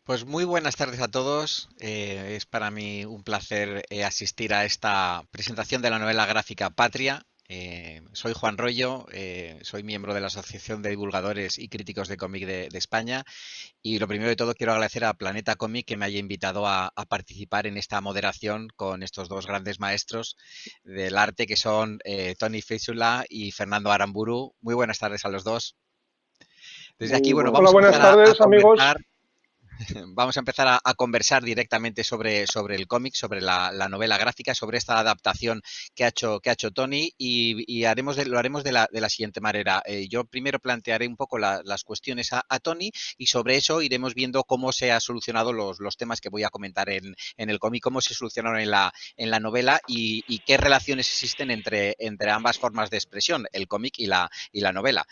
Pues muy buenas tardes a todos. Es para mí un placer asistir a esta presentación de la novela gráfica Patria. Soy Juan Rollo, soy miembro de la Asociación de Divulgadores y Críticos de Cómic de España y lo primero de todo quiero agradecer a Planeta Cómic que me haya invitado a participar en esta moderación con estos dos grandes maestros del arte que son Tony Fésula y Fernando Aramburu. Muy buenas tardes a los dos. Desde aquí, Muy bueno, buenas vamos a tardes. empezar Hola, a buenas tardes, conversar. amigos. Vamos a empezar a conversar directamente sobre el cómic, sobre la novela gráfica, sobre esta adaptación que ha hecho Tony y lo haremos de la siguiente manera. Yo primero plantearé un poco las cuestiones a Tony y sobre eso iremos viendo cómo se han solucionado los temas que voy a comentar en el cómic, cómo se solucionaron en la novela y qué relaciones existen entre ambas formas de expresión, el cómic y la novela.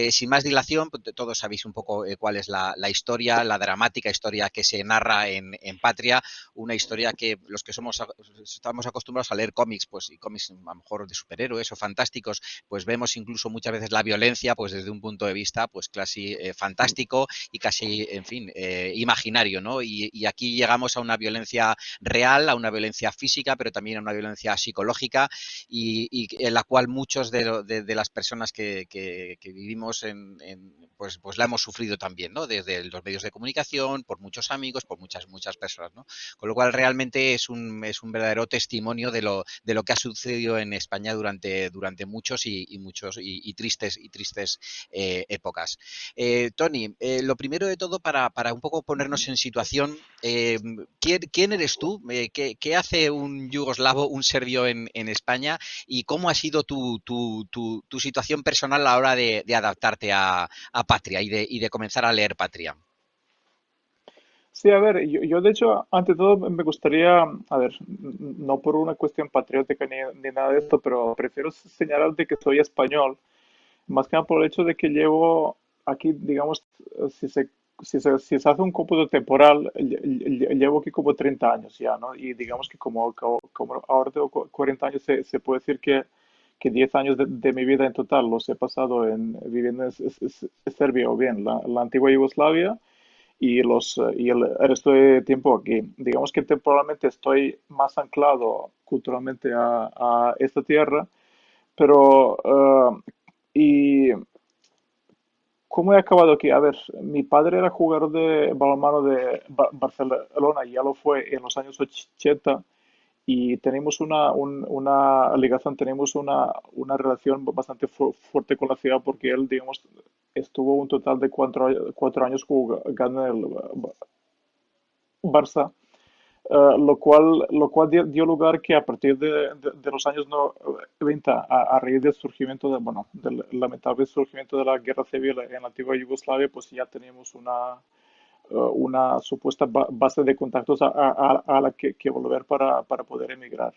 Sin más dilación, todos sabéis un poco cuál es la historia, la dramática historia que se narra en Patria, una historia que los que estamos acostumbrados a leer cómics, pues y cómics a lo mejor de superhéroes o fantásticos, pues vemos incluso muchas veces la violencia, pues desde un punto de vista, pues casi fantástico y casi, en fin, imaginario, ¿no? Y aquí llegamos a una violencia real, a una violencia física, pero también a una violencia psicológica y en la cual muchos de las personas que vivimos pues la hemos sufrido también, ¿no? Desde los medios de comunicación, por muchos amigos, por muchas personas, ¿no? Con lo cual realmente es un verdadero testimonio de lo que ha sucedido en España durante muchos y tristes épocas. Tony, lo primero de todo, para un poco ponernos en situación, ¿quién eres tú? ¿Qué hace un yugoslavo, un serbio en España? ¿Y cómo ha sido tu situación personal a la hora de adaptarte a Patria y de comenzar a leer Patria? Sí, a ver, yo de hecho, ante todo me gustaría, a ver, no por una cuestión patriótica ni nada de esto, pero prefiero señalar de que soy español, más que nada por el hecho de que llevo aquí, digamos, si se, si se hace un cómputo temporal, llevo aquí como 30 años ya, ¿no? Y digamos que como ahora tengo 40 años, se puede decir que 10 años de mi vida en total los he pasado viviendo en Serbia o bien la antigua Yugoslavia y el resto de tiempo aquí. Digamos que temporalmente estoy más anclado culturalmente a esta tierra, pero y ¿cómo he acabado aquí? A ver, mi padre era jugador de balonmano de Barcelona y ya lo fue en los años 80 y tenemos una ligación, tenemos una relación bastante fuerte con la ciudad porque él, digamos, estuvo un total de 4 años jugando en el Barça, lo cual dio lugar que a partir de los años 90, a raíz del surgimiento bueno, del lamentable surgimiento de la guerra civil en la antigua Yugoslavia, pues ya teníamos una supuesta base de contactos a la que volver para poder emigrar.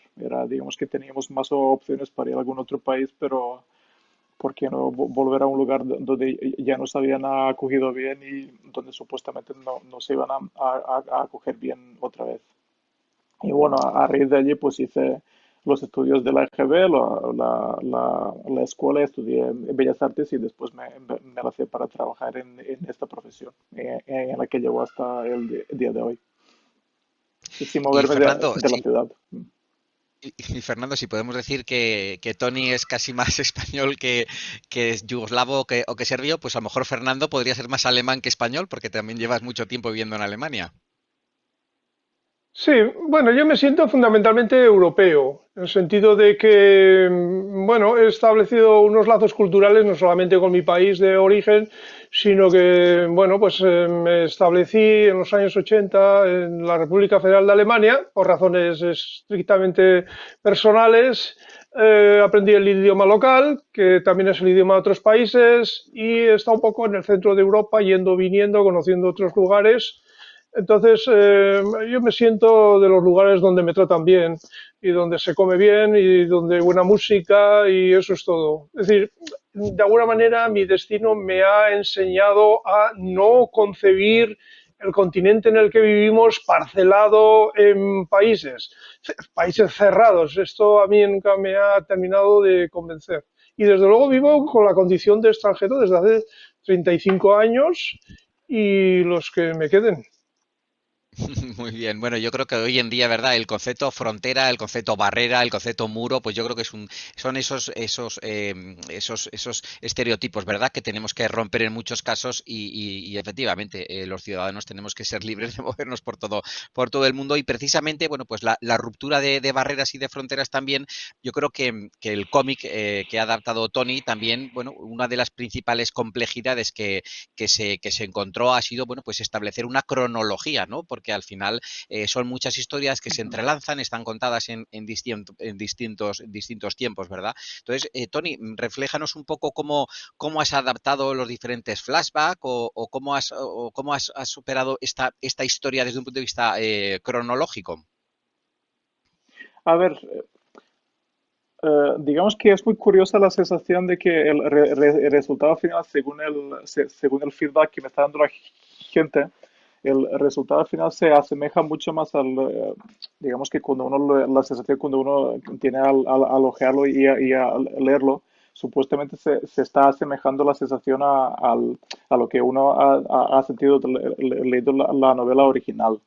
Digamos que teníamos más opciones para ir a algún otro país, pero ¿por qué no volver a un lugar donde ya nos habían acogido bien y donde supuestamente no se iban a acoger bien otra vez? Y bueno, a raíz de allí pues hice los estudios de la EGB, la escuela, estudié Bellas Artes y después me lancé para trabajar en esta profesión en la que llevo hasta el día de hoy, sin Y moverme Fernando, de la ciudad. Fernando, si podemos decir que Tony es casi más español que es yugoslavo o que serbio, pues a lo mejor Fernando podría ser más alemán que español, porque también llevas mucho tiempo viviendo en Alemania. Sí, bueno, yo me siento fundamentalmente europeo, en el sentido de que, bueno, he establecido unos lazos culturales no solamente con mi país de origen, sino que, bueno, pues me establecí en los años 80 en la República Federal de Alemania, por razones estrictamente personales. Aprendí el idioma local, que también es el idioma de otros países, y he estado un poco en el centro de Europa, yendo, viniendo, conociendo otros lugares. Entonces, yo me siento de los lugares donde me tratan bien y donde se come bien y donde hay buena música y eso es todo. Es decir, de alguna manera mi destino me ha enseñado a no concebir el continente en el que vivimos parcelado en países cerrados. Esto a mí nunca me ha terminado de convencer. Y desde luego vivo con la condición de extranjero desde hace 35 años y los que me queden. Muy bien, bueno, yo creo que hoy en día, ¿verdad? El concepto frontera, el concepto barrera, el concepto muro, pues yo creo que son esos estereotipos, ¿verdad? Que tenemos que romper en muchos casos y efectivamente los ciudadanos tenemos que ser libres de movernos por todo el mundo y precisamente, bueno, pues la ruptura de barreras y de fronteras también, yo creo que el cómic que ha adaptado Tony también, bueno, una de las principales complejidades que se encontró ha sido, bueno, pues establecer una cronología, ¿no? Porque al final son muchas historias que se Ujú. entrelazan, están contadas en distintos tiempos, ¿verdad? Entonces, Tony, refléjanos un poco cómo has adaptado los diferentes flashbacks o cómo has superado esta historia desde un punto de vista cronológico. A ver, digamos que es muy curiosa la sensación de que el resultado final, según el feedback que me está dando la gente, el resultado final se asemeja mucho más digamos que cuando la sensación cuando uno tiene al ojearlo y a leerlo, supuestamente se está asemejando la sensación a lo que uno ha sentido leyendo la novela original.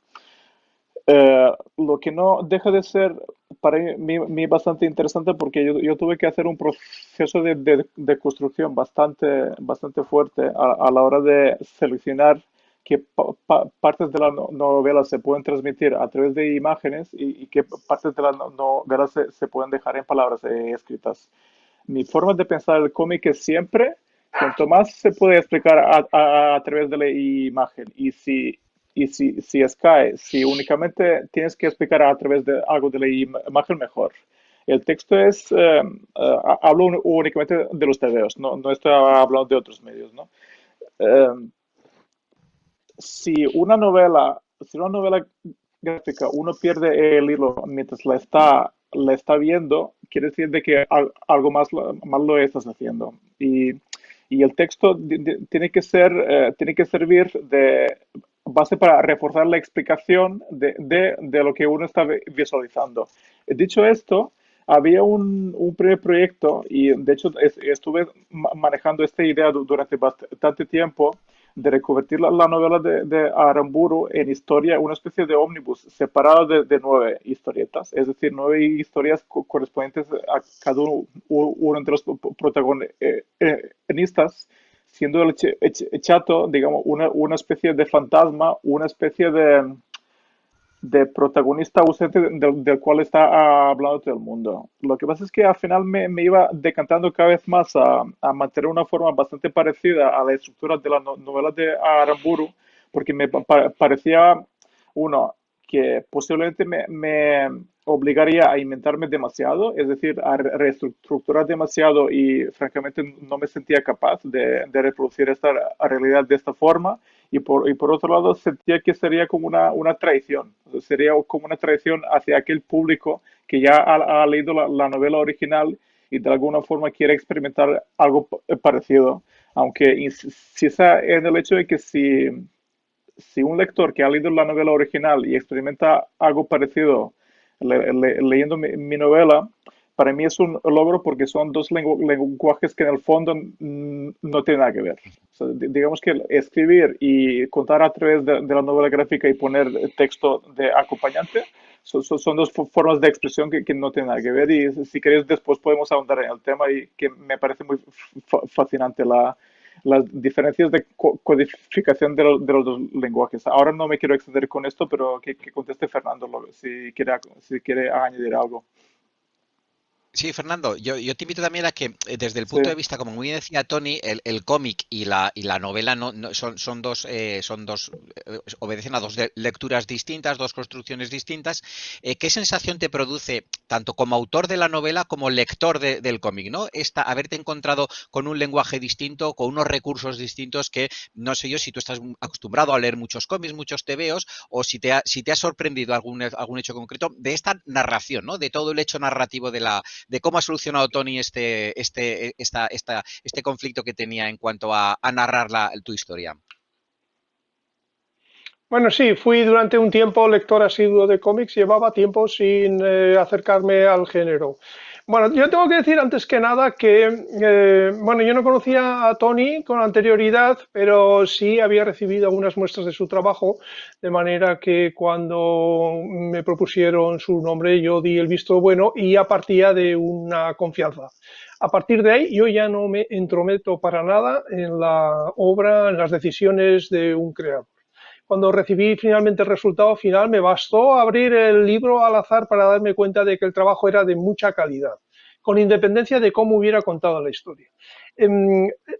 Lo que no deja de ser para mí bastante interesante porque yo tuve que hacer un proceso de construcción bastante fuerte a la hora de seleccionar qué partes de la novela se pueden transmitir a través de imágenes y qué partes de la novela se pueden dejar en palabras escritas. Mi forma de pensar el cómic es siempre, cuanto más se puede explicar a través de la imagen y si es cae, si únicamente tienes que explicar a través de algo de la imagen, mejor. El texto hablo únicamente de los tebeos, no estoy hablando de otros medios, ¿no? Eh, si una novela gráfica uno pierde el hilo mientras la está viendo, quiere decir de que algo más mal lo estás haciendo. Y el texto tiene que servir de base para reforzar la explicación de lo que uno está visualizando. Dicho esto, había un primer proyecto y de hecho estuve manejando esta idea durante bastante tiempo de reconvertir la novela de Aramburu en historia, una especie de ómnibus separado de 9 historietas, es decir, 9 historias correspondientes a cada uno de los protagonistas, siendo el chato, digamos, una especie de fantasma, una especie de protagonista ausente del cual está hablando todo el mundo. Lo que pasa es que al final me iba decantando cada vez más a mantener una forma bastante parecida a la estructura de la novela de Aramburu, porque me parecía, uno, que posiblemente me obligaría a inventarme demasiado, es decir, a reestructurar demasiado y francamente no me sentía capaz de reproducir esta realidad de esta forma. Y por otro lado, sentía que sería como una traición. Sería como una traición hacia aquel público que ya ha leído la novela original y de alguna forma quiere experimentar algo parecido. Aunque insista en el hecho de que si un lector que ha leído la novela original y experimenta algo parecido leyendo mi novela, para mí es un logro porque son dos lenguajes que en el fondo no tienen nada que ver. O sea, digamos que escribir y contar a través de la novela gráfica y poner texto de acompañante son dos formas de expresión que no tienen nada que ver y si queréis después podemos ahondar en el tema y que me parece muy fascinante las diferencias de codificación de los dos lenguajes. Ahora no me quiero extender con esto, pero que conteste Fernando si quiere añadir algo. Sí, Fernando, yo te invito también a que desde el Sí. punto de vista, como muy bien decía Tony, el cómic y la novela son dos, obedecen a dos lecturas distintas, dos construcciones distintas. ¿Qué sensación te produce, tanto como autor de la novela como lector del cómic, ¿no? Haberte encontrado con un lenguaje distinto, con unos recursos distintos que, no sé yo, si tú estás acostumbrado a leer muchos cómics, muchos tebeos, o si te ha sorprendido algún hecho concreto de esta narración, ¿no? De todo el hecho narrativo de cómo ha solucionado Tony este conflicto que tenía en cuanto a narrar tu historia. Bueno, sí, fui durante un tiempo lector asiduo de cómics, llevaba tiempo sin acercarme al género. Bueno, yo tengo que decir antes que nada que, bueno, yo no conocía a Tony con anterioridad, pero sí había recibido algunas muestras de su trabajo, de manera que cuando me propusieron su nombre yo di el visto bueno y ya partía de una confianza. A partir de ahí yo ya no me entrometo para nada en la obra, en las decisiones de un creador. Cuando recibí finalmente el resultado final, me bastó abrir el libro al azar para darme cuenta de que el trabajo era de mucha calidad, con independencia de cómo hubiera contado la historia.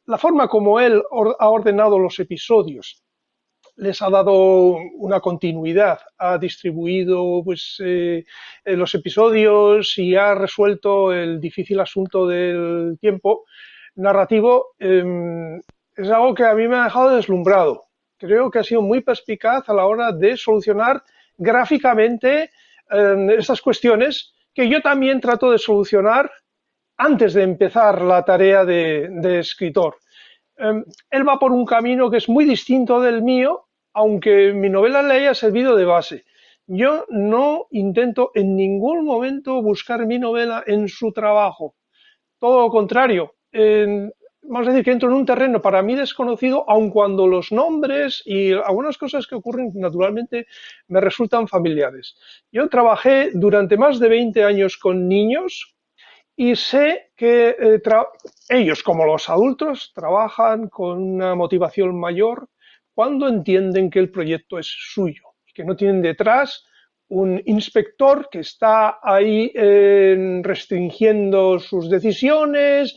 La forma como él ha ordenado los episodios, les ha dado una continuidad, ha distribuido pues, los episodios y ha resuelto el difícil asunto del tiempo narrativo, es algo que a mí me ha dejado deslumbrado. Creo que ha sido muy perspicaz a la hora de solucionar gráficamente estas cuestiones que yo también trato de solucionar antes de empezar la tarea de escritor. Él va por un camino que es muy distinto del mío, aunque mi novela le haya servido de base. Yo no intento en ningún momento buscar mi novela en su trabajo. Todo lo contrario. Vamos a decir que entro en un terreno para mí desconocido, aun cuando los nombres y algunas cosas que ocurren naturalmente me resultan familiares. Yo trabajé durante más de 20 años con niños y sé que ellos, como los adultos, trabajan con una motivación mayor cuando entienden que el proyecto es suyo y que no tienen detrás un inspector que está ahí restringiendo sus decisiones,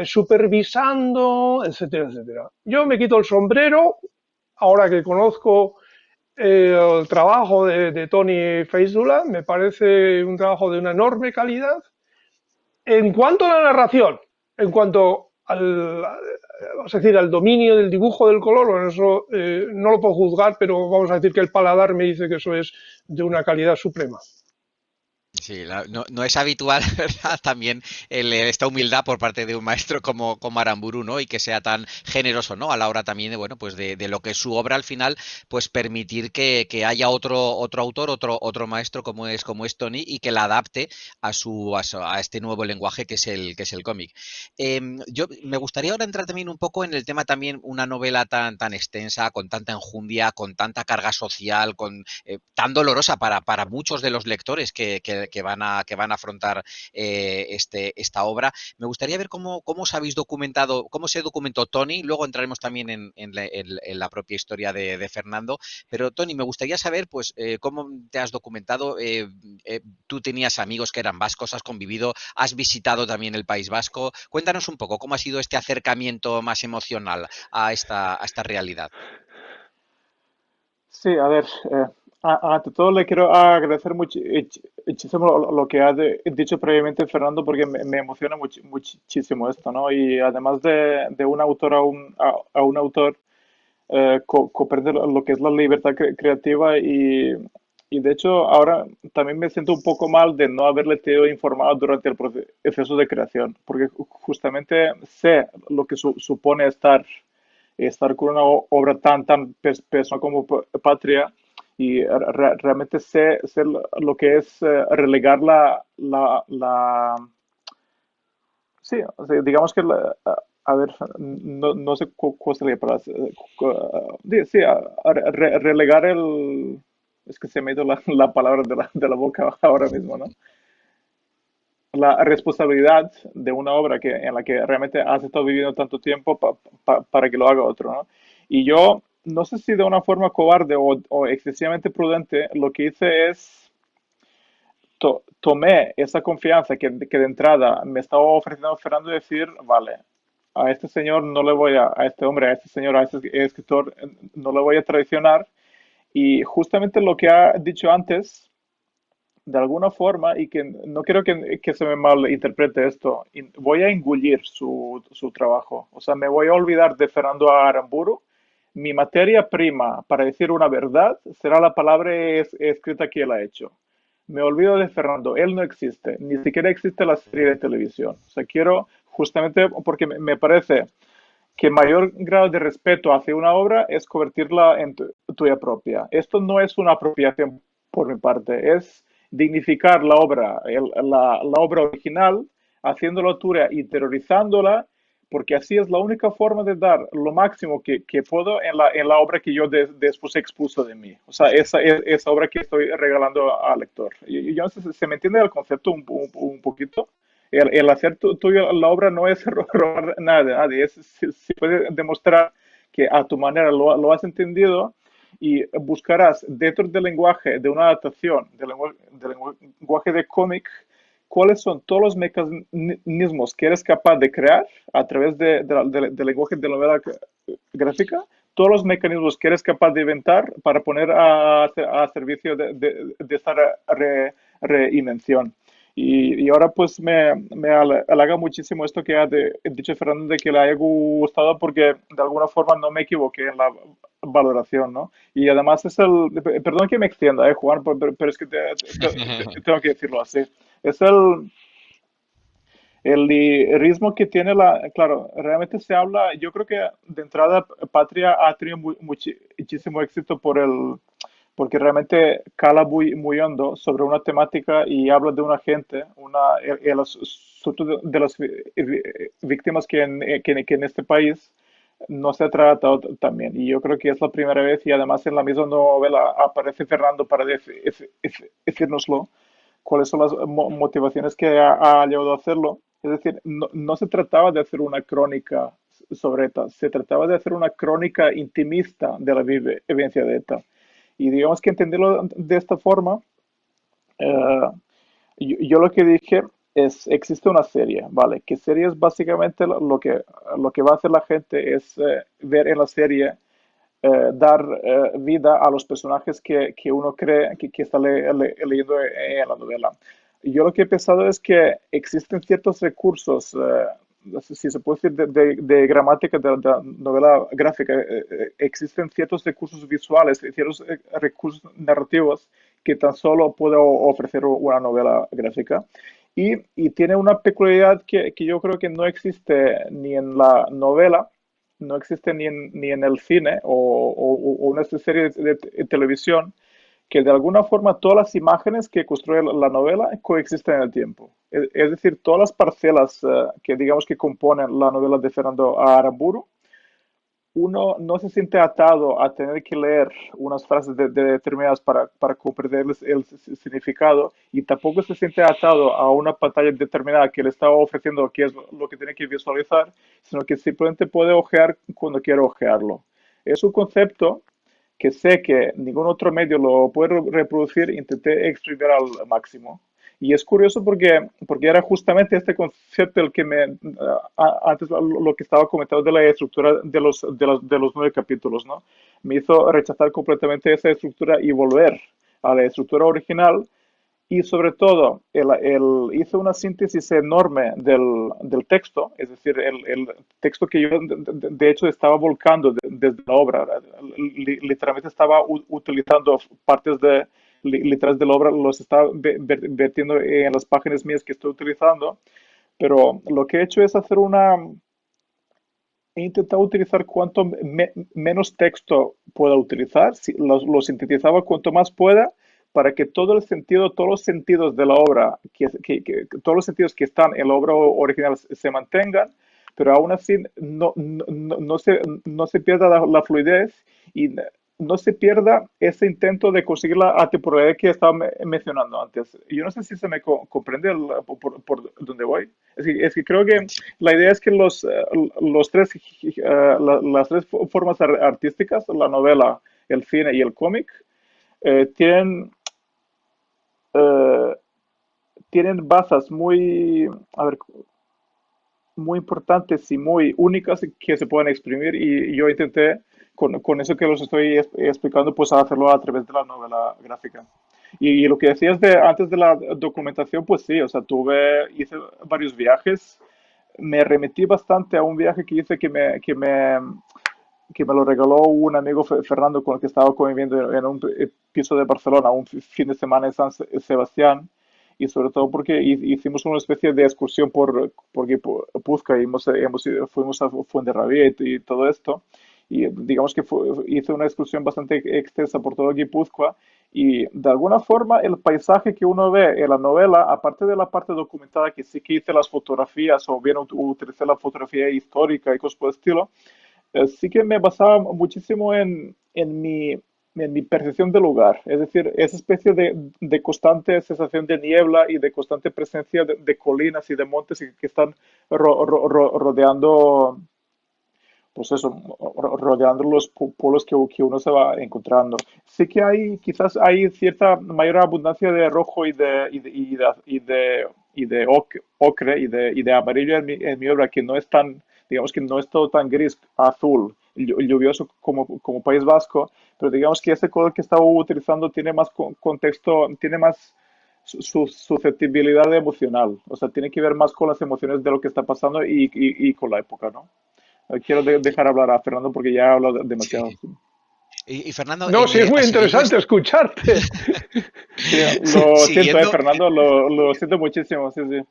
supervisando, etcétera, etcétera. Yo me quito el sombrero, ahora que conozco el trabajo de Tony Feisdula, me parece un trabajo de una enorme calidad. En cuanto a la narración, en cuanto vamos a decir, al dominio del dibujo del color, bueno, eso no lo puedo juzgar, pero vamos a decir que el paladar me dice que eso es de una calidad suprema. Sí, no es habitual, ¿verdad? También esta humildad por parte de un maestro como Aramburu, ¿no? Y que sea tan generoso, ¿no? A la hora también de, bueno, pues de lo que es su obra al final, pues permitir que haya otro autor, otro maestro como es Tony y que la adapte a este nuevo lenguaje que es el cómic. Yo me gustaría ahora entrar también un poco en el tema también una novela tan extensa, con tanta enjundia, con tanta carga social, tan dolorosa para muchos de los lectores que van a afrontar esta obra. Me gustaría ver cómo os habéis documentado, cómo se documentó Tony, luego entraremos también en la propia historia de Fernando, pero Tony, me gustaría saber pues cómo te has documentado. Tú tenías amigos que eran vascos, has convivido, has visitado también el País Vasco. Cuéntanos un poco cómo ha sido este acercamiento más emocional a esta realidad. Sí, a ver, ante todo le quiero agradecer muchísimo lo que ha dicho previamente Fernando porque me emociona muchísimo esto, ¿no? Y además de un autor a un autor, comprender lo que es la libertad creativa y de hecho ahora también me siento un poco mal de no haberle tenido informado durante el proceso de creación, porque justamente sé lo que supone estar con una obra tan personal como Patria y realmente sé lo que es relegar sí, o sea, digamos que a ver, no sé cuál sería para sí, relegar es que se me ha ido la palabra de la boca ahora mismo, ¿no? La responsabilidad de una obra en la que realmente has estado viviendo tanto tiempo para que lo haga otro, ¿no? Y yo, no sé si de una forma cobarde o excesivamente prudente, lo que hice es tomé esa confianza que de entrada me estaba ofreciendo Fernando y decir, vale, a este señor no le voy a este hombre, a este señor, a este escritor, no le voy a traicionar. Y justamente lo que ha dicho antes, de alguna forma, y que no quiero que se me malinterprete esto, voy a engullir su trabajo. O sea, me voy a olvidar de Fernando Aramburu. Mi materia prima para decir una verdad será la palabra escrita que él ha hecho. Me olvido de Fernando, él no existe, ni siquiera existe la serie de televisión. O sea, quiero justamente porque me parece que mayor grado de respeto hacia una obra es convertirla en tuya propia. Esto no es una apropiación por mi parte, es dignificar la obra, la obra original, haciéndola tuya, interiorizándola, porque así es la única forma de dar lo máximo que puedo en la obra que yo después expuso de mí. O sea, esa obra que estoy regalando al lector. Yo no sé si se me entiende el concepto un poquito. El hacer tuyo la obra no es robar nada de nadie, es si puedes demostrar que a tu manera lo has entendido y buscarás dentro del lenguaje de una adaptación, del lenguaje de cómic, cuáles son todos los mecanismos que eres capaz de crear a través del lenguaje de novela gráfica, todos los mecanismos que eres capaz de inventar para poner a servicio de esta reinvención. Y ahora pues me halaga muchísimo esto que ha dicho Fernando de que le haya gustado porque de alguna forma no me equivoqué en la valoración, ¿no? Y además es perdón que me extienda, Juan, pero es que tengo que decirlo así. Es el lirismo que tiene claro, realmente se habla, yo creo que de entrada Patria ha tenido muchísimo éxito porque realmente cala muy hondo sobre una temática y habla de una gente, de las víctimas que en este país no se ha tratado también. Y yo creo que es la primera vez y además en la misma novela aparece Fernando para decírnoslo, cuáles son las motivaciones que ha llevado a hacerlo. Es decir, no se trataba de hacer una crónica sobre ETA, se trataba de hacer una crónica intimista de la vivencia de ETA. Y digamos que entenderlo de esta forma, eh, yo lo que dije es, existe una serie, ¿vale? Que serie es básicamente lo que va a hacer la gente es ver en la serie, dar vida a los personajes que uno cree que está leyendo en la novela. Yo lo que he pensado es que existen ciertos recursos, si se puede decir, de gramática de la novela gráfica, existen ciertos recursos visuales, ciertos recursos narrativos que tan solo puede ofrecer una novela gráfica. Y tiene una peculiaridad que yo creo que no existe ni en la novela, no existe ni en el cine o una serie de televisión, que de alguna forma todas las imágenes que construye la novela coexisten en el tiempo. Es decir, todas las parcelas que digamos que componen la novela de Fernando Aramburu, uno no se siente atado a tener que leer unas frases determinadas para comprender el significado y tampoco se siente atado a una pantalla determinada que le está ofreciendo qué es lo que tiene que visualizar, sino que simplemente puede ojear cuando quiere ojearlo. Es un concepto que sé que ningún otro medio lo puede reproducir, intenté exprimir al máximo. Y es curioso porque era justamente este concepto el que antes lo que estaba comentando de la estructura de los 9 capítulos, ¿no? Me hizo rechazar completamente esa estructura y volver a la estructura original y sobre todo, hizo una síntesis enorme del texto, es decir, el texto que yo de hecho estaba volcando desde la obra. Literalmente estaba utilizando partes literales de la obra, los estaba vertiendo en las páginas mías que estoy utilizando, pero lo que he hecho es he intentado utilizar cuanto menos texto pueda utilizar, si, lo sintetizaba cuanto más pueda para que todo el sentido, todos los sentidos de la obra, todos los sentidos que están en la obra original se mantengan, pero aún así no se pierda la fluidez y no se pierda ese intento de conseguir la atemporalidad que estaba mencionando antes. Yo no sé si se me comprende por dónde voy. Es que creo que la idea es que las tres formas artísticas, la novela, el cine y el cómic, tienen eh, tienen bazas a ver, muy importantes y muy únicas que se pueden exprimir y yo intenté con eso que los estoy explicando pues hacerlo a través de la novela gráfica. Y lo que decías antes de la documentación, pues sí, o sea, hice varios viajes, me remití bastante a un viaje que hice que me lo regaló un amigo Fernando con el que estaba conviviendo en un piso de Barcelona, un fin de semana en San Sebastián, y sobre todo porque hicimos una especie de excursión por Guipúzcoa y fuimos a Fuenterrabía y todo esto. y digamos que hice una excursión bastante extensa por todo Guipúzcoa y de alguna forma el paisaje que uno ve en la novela, aparte de la parte documentada que sí que hice las fotografías o bien utilicé la fotografía histórica y cosas por el estilo, sí que me basaba muchísimo en mi percepción del lugar. Es decir, esa especie de constante sensación de niebla y de constante presencia de colinas y de montes que están rodeando, pues eso, rodeando los pueblos que uno se va encontrando. Sí que hay, quizás hay cierta mayor abundancia de rojo y de ocre y de amarillo en mi obra, que no es tan, digamos que no es todo tan gris, azul, lluvioso como País Vasco, pero digamos que ese color que estaba utilizando tiene más contexto, tiene más su susceptibilidad emocional, o sea, tiene que ver más con las emociones de lo que está pasando y con la época, ¿no? Quiero dejar hablar a Fernando porque ya he hablado demasiado. Sí. Y Fernando, No, sí, es muy siguiendo, interesante escucharte. Sí, lo siento, siguiendo, Fernando, lo siento muchísimo, sí, sí.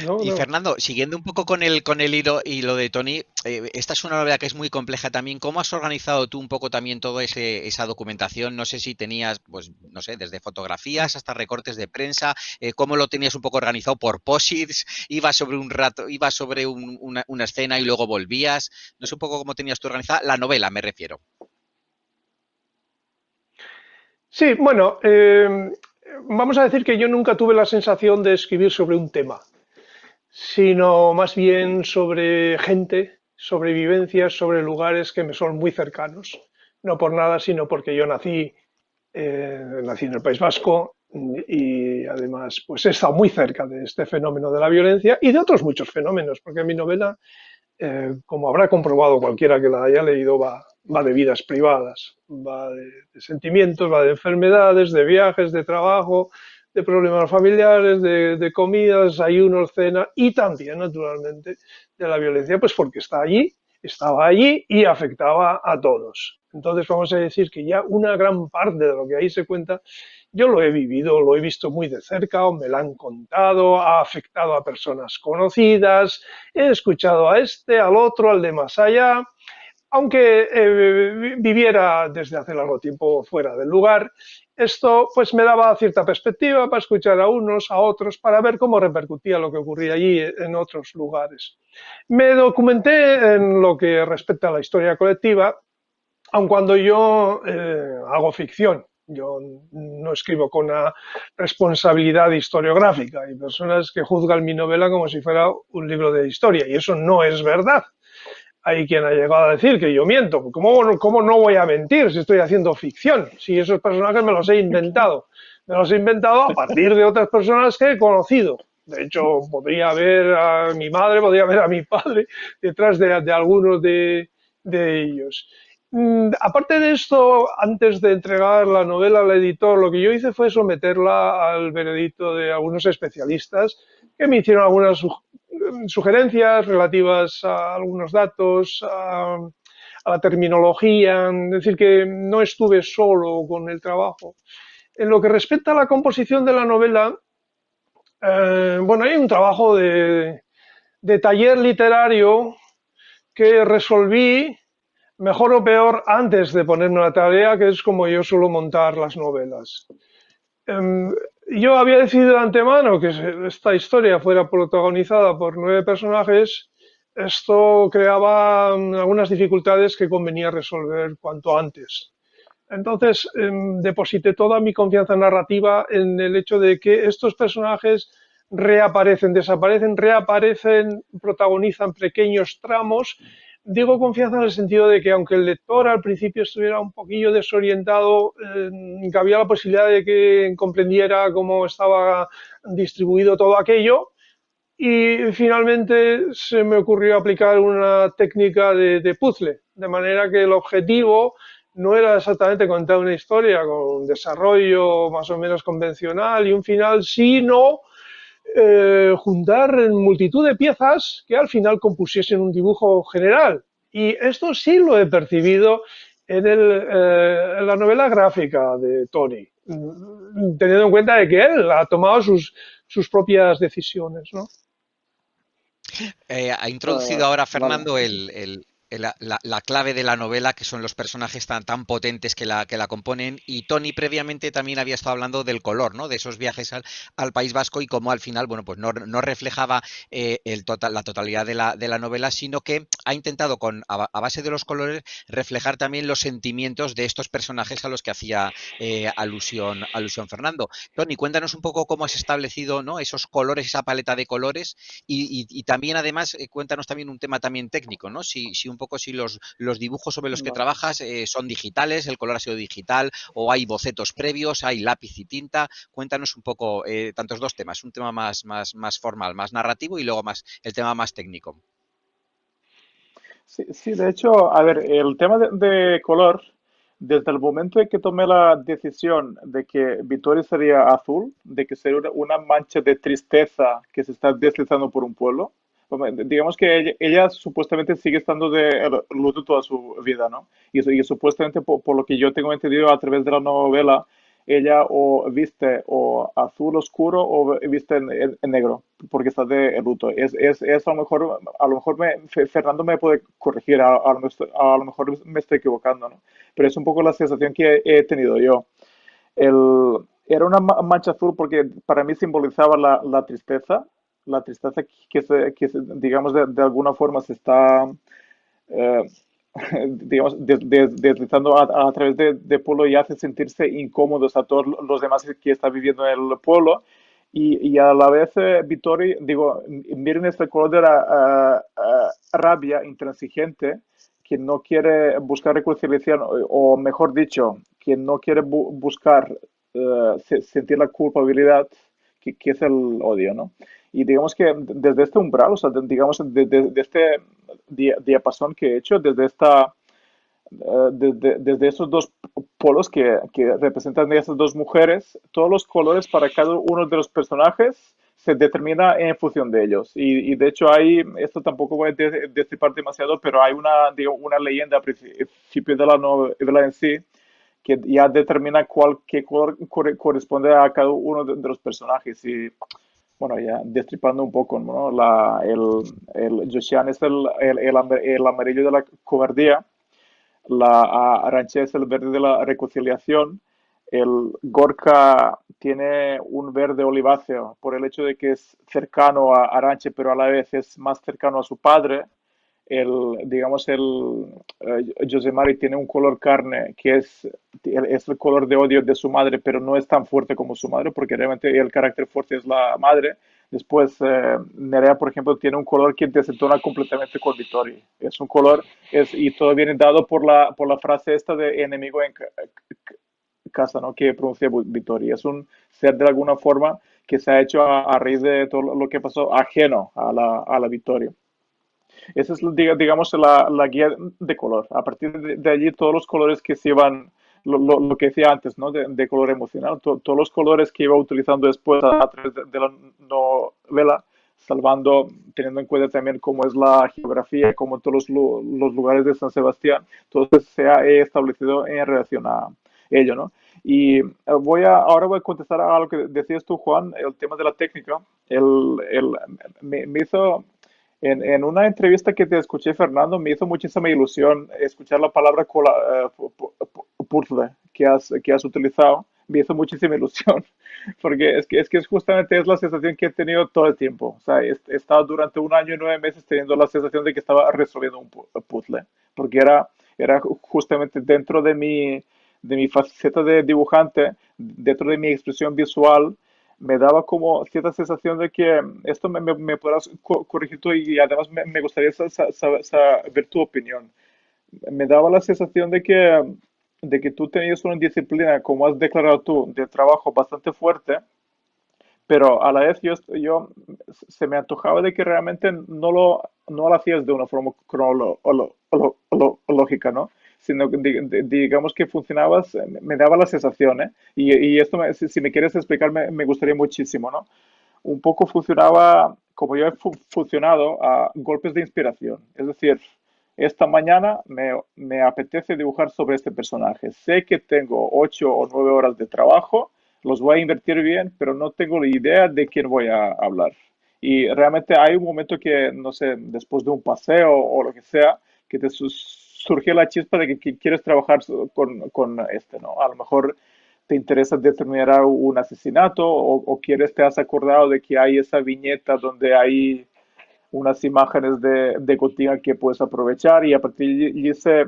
No, y no. Fernando, siguiendo un poco con el hilo de Tony, esta es una novela que es muy compleja también. ¿Cómo has organizado tú un poco también toda esa documentación? No sé si tenías, pues, no sé, desde fotografías hasta recortes de prensa, ¿cómo lo tenías un poco organizado por posits? ¿Ibas sobre un rato, ibas sobre una escena y luego volvías? No sé un poco cómo tenías tú organizada la novela, me refiero. Sí, bueno, vamos a decir que yo nunca tuve la sensación de escribir sobre un tema, sino más bien sobre gente, sobre vivencias, sobre lugares que me son muy cercanos. No por nada, sino porque yo nací en el País Vasco y además pues he estado muy cerca de este fenómeno de la violencia y de otros muchos fenómenos, porque mi novela, como habrá comprobado cualquiera que la haya leído, va de vidas privadas, va de sentimientos, va de enfermedades, de viajes, de trabajo, de problemas familiares, de comidas, ayunos, cena y también, naturalmente, de la violencia, pues porque está allí, estaba allí y afectaba a todos. Entonces vamos a decir que ya una gran parte de lo que ahí se cuenta, yo lo he vivido, lo he visto muy de cerca o me lo han contado, ha afectado a personas conocidas, he escuchado a este, al otro, al de más allá, aunque viviera desde hace largo tiempo fuera del lugar, esto pues me daba cierta perspectiva para escuchar a unos, a otros, para ver cómo repercutía lo que ocurría allí en otros lugares. Me documenté en lo que respecta a la historia colectiva, aun cuando yo hago ficción. Yo no escribo con una responsabilidad historiográfica. Hay personas que juzgan mi novela como si fuera un libro de historia y eso no es verdad. Hay quien ha llegado a decir que yo miento. ¿Cómo no voy a mentir si estoy haciendo ficción? Si esos personajes me los he inventado. Me los he inventado a partir de otras personas que he conocido. De hecho, podría haber a mi madre, podría haber a mi padre detrás de algunos de ellos. Aparte de esto, antes de entregar la novela al editor, lo que yo hice fue someterla al veredicto de algunos especialistas que me hicieron algunas sugerencias relativas a algunos datos, a la terminología, es decir, que no estuve solo con el trabajo. En lo que respecta a la composición de la novela, bueno, hay un trabajo de taller literario que resolví mejor o peor antes de ponerme a la tarea, que es como yo suelo montar las novelas. Yo había decidido de antemano que esta historia fuera protagonizada por 9 personajes. Esto creaba algunas dificultades que convenía resolver cuanto antes. Entonces, deposité toda mi confianza narrativa en el hecho de que estos personajes reaparecen, desaparecen, reaparecen, protagonizan pequeños tramos. Digo confianza en el sentido de que aunque el lector al principio estuviera un poquillo desorientado, había la posibilidad de que comprendiera cómo estaba distribuido todo aquello. Y finalmente se me ocurrió aplicar una técnica de puzzle, de manera que el objetivo no era exactamente contar una historia con un desarrollo más o menos convencional y un final, sino juntar multitud de piezas que al final compusiesen un dibujo general. Y esto sí lo he percibido en la novela gráfica de Tony, teniendo en cuenta de que él ha tomado sus propias decisiones, ¿no? Ha introducido ahora Vale. Fernando la clave de la novela, que son los personajes tan potentes que la componen. Y Tony previamente también había estado hablando del color, ¿no? De esos viajes al País Vasco y cómo al final, bueno, pues no reflejaba la totalidad de la novela, sino que ha intentado a base de los colores reflejar también los sentimientos de estos personajes a los que hacía alusión Fernando. Tony, cuéntanos un poco cómo has establecido, ¿no? Esos colores, esa paleta de colores y también además cuéntanos también un tema también técnico, ¿no? Si un poco si los dibujos sobre los que Vale. trabajas son digitales, el color ha sido digital o hay bocetos previos, hay lápiz y tinta. Cuéntanos un poco tantos dos temas, un tema más formal, más narrativo y luego más el tema más técnico. Sí, sí, de hecho, a ver, el tema de color, desde el momento en que tomé la decisión de que Vittoria sería azul, de que sería una mancha de tristeza que se está deslizando por un pueblo, digamos que ella supuestamente sigue estando de luto toda su vida, ¿no? Y supuestamente, por lo que yo tengo entendido a través de la novela, ella o viste o azul oscuro o viste en negro, porque está de luto. Es a lo mejor Fernando me puede corregir, a lo mejor me estoy equivocando, ¿no? Pero es un poco la sensación que he tenido yo. Era una mancha azul porque para mí simbolizaba la tristeza digamos, de alguna forma se está eh, digamos, deslizando a través de pueblo y hace sentirse incómodos a todos los demás que está viviendo en el pueblo. Y a la vez, Vittori, digo, miren este color de la rabia intransigente, que no quiere buscar reconciliación, o mejor dicho, que no quiere buscar sentir la culpabilidad, que es el odio, ¿no? Y digamos que desde este umbral, o sea, digamos, de este diapasón que he hecho, desde esos dos polos que representan esas dos mujeres, todos los colores para cada uno de los personajes se determina en función de ellos. Y de hecho esto tampoco voy a destripar demasiado, pero hay una leyenda al principio de la novela en sí que ya determina qué color corresponde a cada uno de los personajes. Y bueno, ya destripando un poco, ¿no? El Josian es el amarillo de la cobardía, la Arancha es el verde de la reconciliación, el Gorka tiene un verde oliváceo por el hecho de que es cercano a Aranche, pero a la vez es más cercano a su padre. Digamos, José Mari tiene un color carne que es el color de odio de su madre, pero no es tan fuerte como su madre, porque realmente el carácter fuerte es la madre. Después, Nerea, por ejemplo, tiene un color que desentona completamente con Vittori. Es un color, y todo viene dado por la frase esta de enemigo en casa, ¿no? Que pronuncia Vittori. Es un ser de alguna forma que se ha hecho a raíz de todo lo que pasó, ajeno a la Vittoria. Esa es, digamos, la guía de color. A partir de allí, todos los colores que se iban, lo que decía antes, ¿no? De color emocional, todos los colores que iba utilizando después a través de la novela, salvando, teniendo en cuenta también cómo es la geografía, como todos los lugares de San Sebastián, todo eso se ha establecido en relación a ello, ¿no? Y ahora voy a contestar a lo que decías tú, Juan, el tema de la técnica. Me hizo en una entrevista que te escuché, Fernando, me hizo muchísima ilusión escuchar la palabra puzzle que has utilizado. Me hizo muchísima ilusión, porque es justamente es la sensación que he tenido todo el tiempo. O sea, he estado durante un año y 9 meses teniendo la sensación de que estaba resolviendo un puzzle, porque era justamente dentro de mi faceta de dibujante, dentro de mi expresión visual, me daba como cierta sensación de que esto me podrás corregir tú y además me gustaría saber tu opinión. Me daba la sensación de que tú tenías una disciplina, como has declarado tú, de trabajo bastante fuerte, pero a la vez se me antojaba de que realmente no lo hacías de una forma cronológica, ¿no? Sino que digamos que funcionabas, me daba la sensación, ¿eh? Y esto, si me quieres explicar, me gustaría muchísimo, ¿no? Un poco funcionaba como yo he funcionado a golpes de inspiración. Es decir, esta mañana me apetece dibujar sobre este personaje. Sé que tengo 8 o 9 horas de trabajo, los voy a invertir bien, pero no tengo la idea de quién voy a hablar. Y realmente hay un momento que, no sé, después de un paseo o lo que sea, que te surgió la chispa de que quieres trabajar con este, ¿no? A lo mejor te interesa determinar un asesinato o quieres, te has acordado de que hay esa viñeta donde hay unas imágenes de Gotinga que puedes aprovechar y a partir de ese,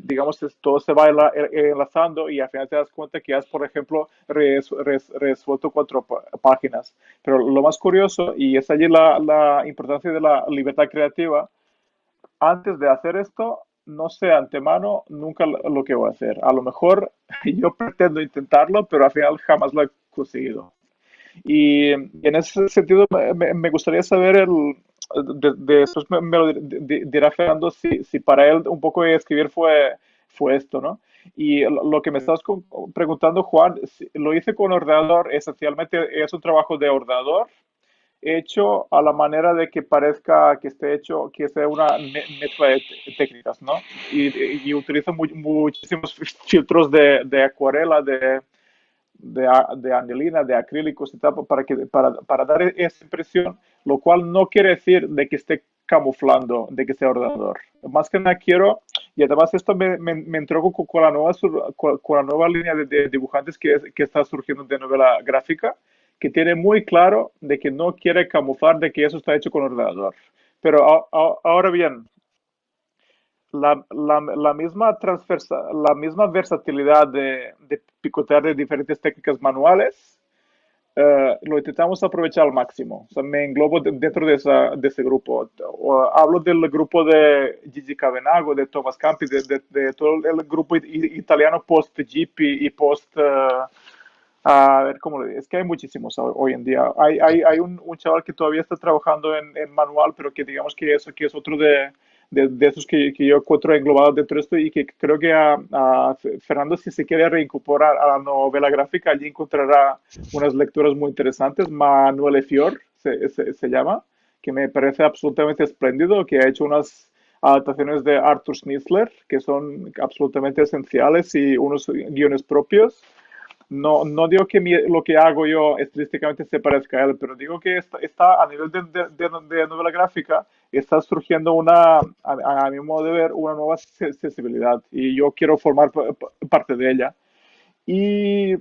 digamos, todo se va enlazando y al final te das cuenta que has, por ejemplo, resuelto 4 páginas. Pero lo más curioso, y es allí la importancia de la libertad creativa, antes de hacer esto, no sé de antemano nunca lo que voy a hacer. A lo mejor yo pretendo intentarlo, pero al final jamás lo he conseguido. Y en ese sentido me gustaría saber después me lo dirá Fernando si para él un poco de escribir fue esto, ¿no? Y lo que me estabas preguntando, Juan, lo hice con ordenador, esencialmente es un trabajo de ordenador hecho a la manera de que parezca que esté hecho, que sea una mezcla de técnicas, ¿no? Y utilizo muchísimos filtros de acuarela, de anilina, de acrílicos y tal, para dar esa impresión, lo cual no quiere decir de que esté camuflando, de que sea ordenador. Más que nada quiero, y además esto me entrego con con la nueva línea de dibujantes que está surgiendo de novela gráfica, que tiene muy claro de que no quiere camuflar de que eso está hecho con ordenador. Pero ahora bien, la misma versatilidad de picotear de diferentes técnicas manuales, lo intentamos aprovechar al máximo. O sea, me englobo dentro de ese grupo. Hablo del grupo de Gigi Cavenago, de Thomas Campi, de todo el grupo italiano post-Jeep y post... a ver cómo lo digo. Es que hay muchísimos hoy en día. Hay un chaval que todavía está trabajando en manual, pero que digamos que eso que es otro de esos que yo encuentro englobados dentro de esto y que creo que a Fernando, si se quiere reincorporar a la novela gráfica, allí encontrará unas lecturas muy interesantes. Manuel Fior se llama, que me parece absolutamente espléndido, que ha hecho unas adaptaciones de Arthur Schnitzler que son absolutamente esenciales y unos guiones propios. No digo que lo que hago yo estilísticamente se parezca a él, pero digo que está a nivel de novela gráfica, está surgiendo a mi modo de ver, una nueva sensibilidad y yo quiero formar parte de ella. Y,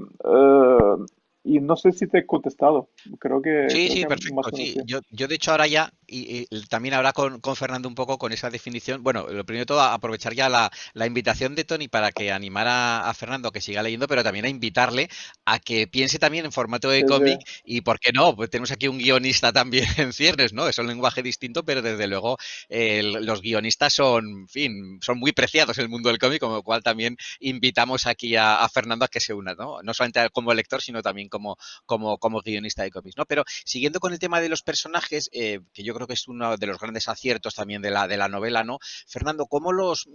y no sé si te he contestado, Sí, creo sí, que más perfecto, o menos sí. sí. Yo de hecho ahora ya, y también ahora con Fernando un poco con esa definición, bueno, lo primero de todo, aprovechar ya la invitación de Tony para que animara a Fernando a que siga leyendo, pero también a invitarle a que piense también en formato de Sí, sí, cómic y, ¿por qué no? Pues tenemos aquí un guionista también en ciernes, ¿no? Es un lenguaje distinto, pero desde luego los guionistas son, en fin, son muy preciados en el mundo del cómic, con lo cual también invitamos aquí a Fernando a que se una, ¿no? No solamente como lector, sino también como guionista de cómics, ¿no? Pero siguiendo con el tema de los personajes, que yo creo que es uno de los grandes aciertos también de la novela, ¿no? Fernando, ¿cómo los...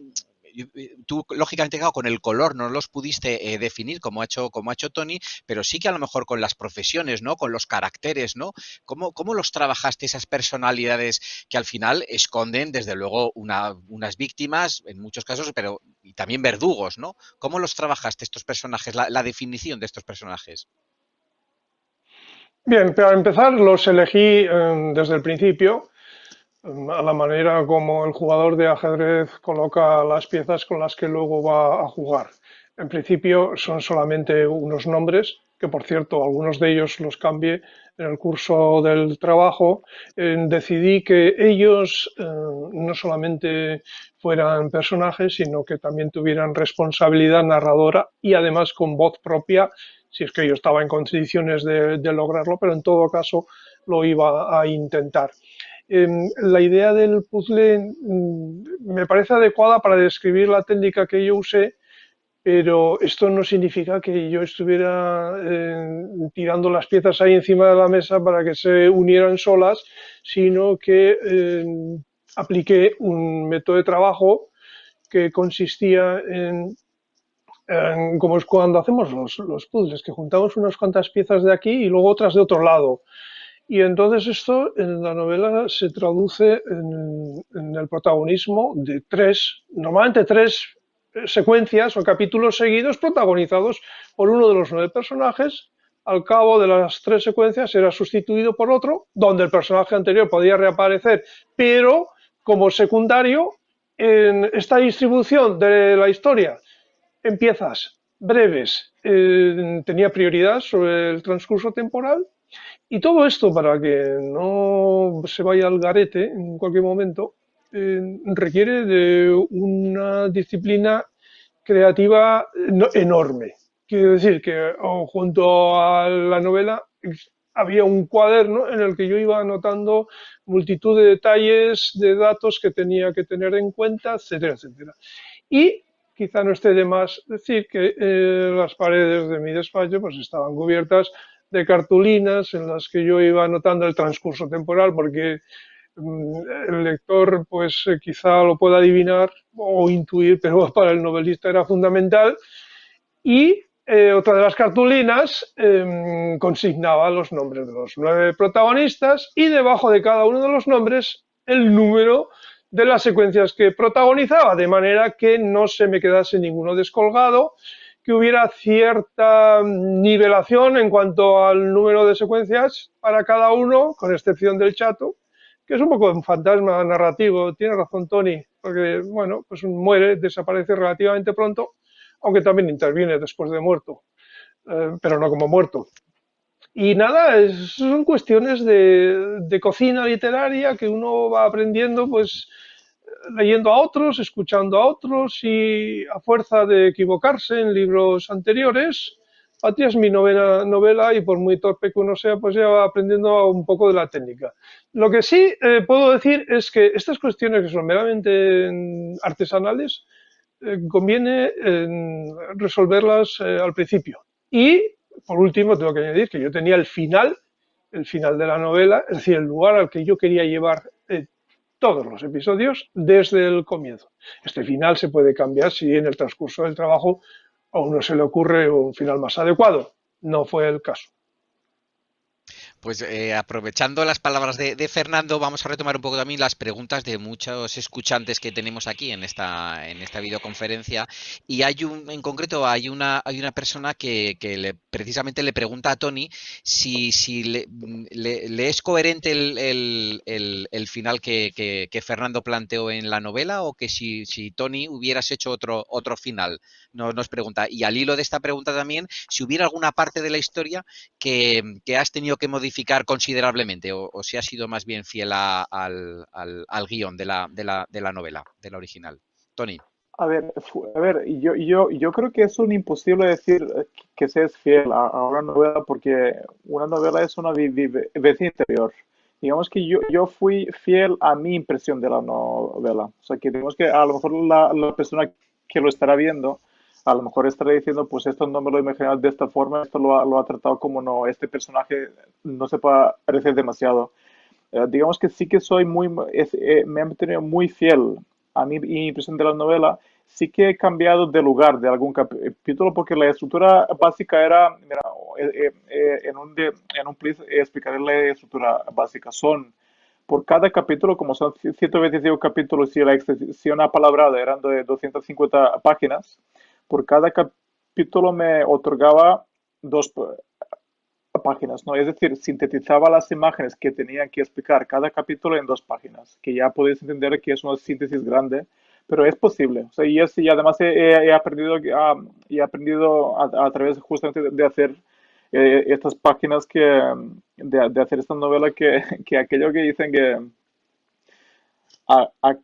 Tú, lógicamente, claro, con el color no los pudiste definir como ha hecho Tony, pero sí que a lo mejor con las profesiones, ¿no? Con los caracteres, ¿no? ¿Cómo los trabajaste esas personalidades que al final esconden, desde luego, unas víctimas, en muchos casos, pero y también verdugos, ¿no? ¿Cómo los trabajaste estos personajes, la definición de estos personajes? Bien, para empezar los elegí desde el principio, a la manera como el jugador de ajedrez coloca las piezas con las que luego va a jugar. En principio son solamente unos nombres, que por cierto algunos de ellos los cambié en el curso del trabajo. Decidí que ellos no solamente fueran personajes, sino que también tuvieran responsabilidad narradora y además con voz propia, si es que yo estaba en condiciones de lograrlo, pero en todo caso lo iba a intentar. La idea del puzzle me parece adecuada para describir la técnica que yo usé, pero esto no significa que yo estuviera tirando las piezas ahí encima de la mesa para que se unieran solas, sino que apliqué un método de trabajo que consistía como es cuando hacemos los puzzles, que juntamos unas cuantas piezas de aquí y luego otras de otro lado. Y entonces esto en la novela se traduce en el protagonismo de normalmente tres secuencias o capítulos seguidos protagonizados por uno de los 9 personajes. Al cabo de las 3 secuencias era sustituido por otro, donde el personaje anterior podía reaparecer, pero como secundario en esta distribución de la historia empiezas breves, tenía prioridad sobre el transcurso temporal, y todo esto para que no se vaya al garete en cualquier momento, requiere de una disciplina creativa enorme. Quiero decir que junto a la novela había un cuaderno en el que yo iba anotando multitud de detalles, de datos que tenía que tener en cuenta, etcétera, etcétera. Y quizá no esté de más decir que las paredes de mi despacho pues estaban cubiertas de cartulinas en las que yo iba anotando el transcurso temporal, porque el lector pues quizá lo pueda adivinar o intuir, pero para el novelista era fundamental. Y otra de las cartulinas consignaba los nombres de los 9 protagonistas, y debajo de cada uno de los nombres el número de las secuencias que protagonizaba, de manera que no se me quedase ninguno descolgado, que hubiera cierta nivelación en cuanto al número de secuencias para cada uno, con excepción del chato, que es un poco un fantasma narrativo. Tiene razón Tony, porque bueno, pues muere, desaparece relativamente pronto, aunque también interviene después de muerto, pero no como muerto. Y nada, son cuestiones de cocina literaria que uno va aprendiendo pues leyendo a otros, escuchando a otros, y a fuerza de equivocarse en libros anteriores. Patria es mi novena novela, y por muy torpe que uno sea, pues ya va aprendiendo un poco de la técnica. Lo que sí puedo decir es que estas cuestiones que son meramente artesanales, conviene resolverlas al principio. Y, por último, tengo que añadir que yo tenía el final de la novela, es decir, el lugar al que yo quería llevar todos los episodios desde el comienzo. Este final se puede cambiar si en el transcurso del trabajo a uno se le ocurre un final más adecuado. No fue el caso. Pues aprovechando las palabras de Fernando, vamos a retomar un poco también las preguntas de muchos escuchantes que tenemos aquí en esta videoconferencia. Y en concreto hay una persona que precisamente le pregunta a Tony si le es coherente el final que Fernando planteó en la novela, o que si Tony hubieras hecho otro final. Nos pregunta. Y al hilo de esta pregunta también, si hubiera alguna parte de la historia que has tenido que modificar considerablemente, o si ha sido más bien fiel al guión de la novela, de la original. Tony. Yo creo que es un imposible decir que seas fiel a una novela, porque una novela es una vivencia interior. Digamos que yo fui fiel a mi impresión de la novela. O sea, que digamos que a lo mejor la persona que lo estará viendo, a lo mejor estará diciendo, pues esto no me lo he imaginado de esta forma, esto lo ha tratado como no, este personaje no se parece demasiado. Digamos que sí que soy me he mantenido muy fiel a mi impresión de la novela. Sí que he cambiado de lugar de algún capítulo, porque la estructura básica era, mira, en un please explicaré la estructura básica. Son, por cada capítulo, como son 125 capítulos y la extensión apalabrada eran de 250 páginas, por cada capítulo me otorgaba 2 páginas, ¿no? Es decir, sintetizaba las imágenes que tenía que explicar cada capítulo en 2 páginas, que ya podéis entender que es una síntesis grande, pero es posible. O sea, y además he aprendido, a través justamente de hacer estas páginas, de hacer esta novela, que aquello que dicen que a- a-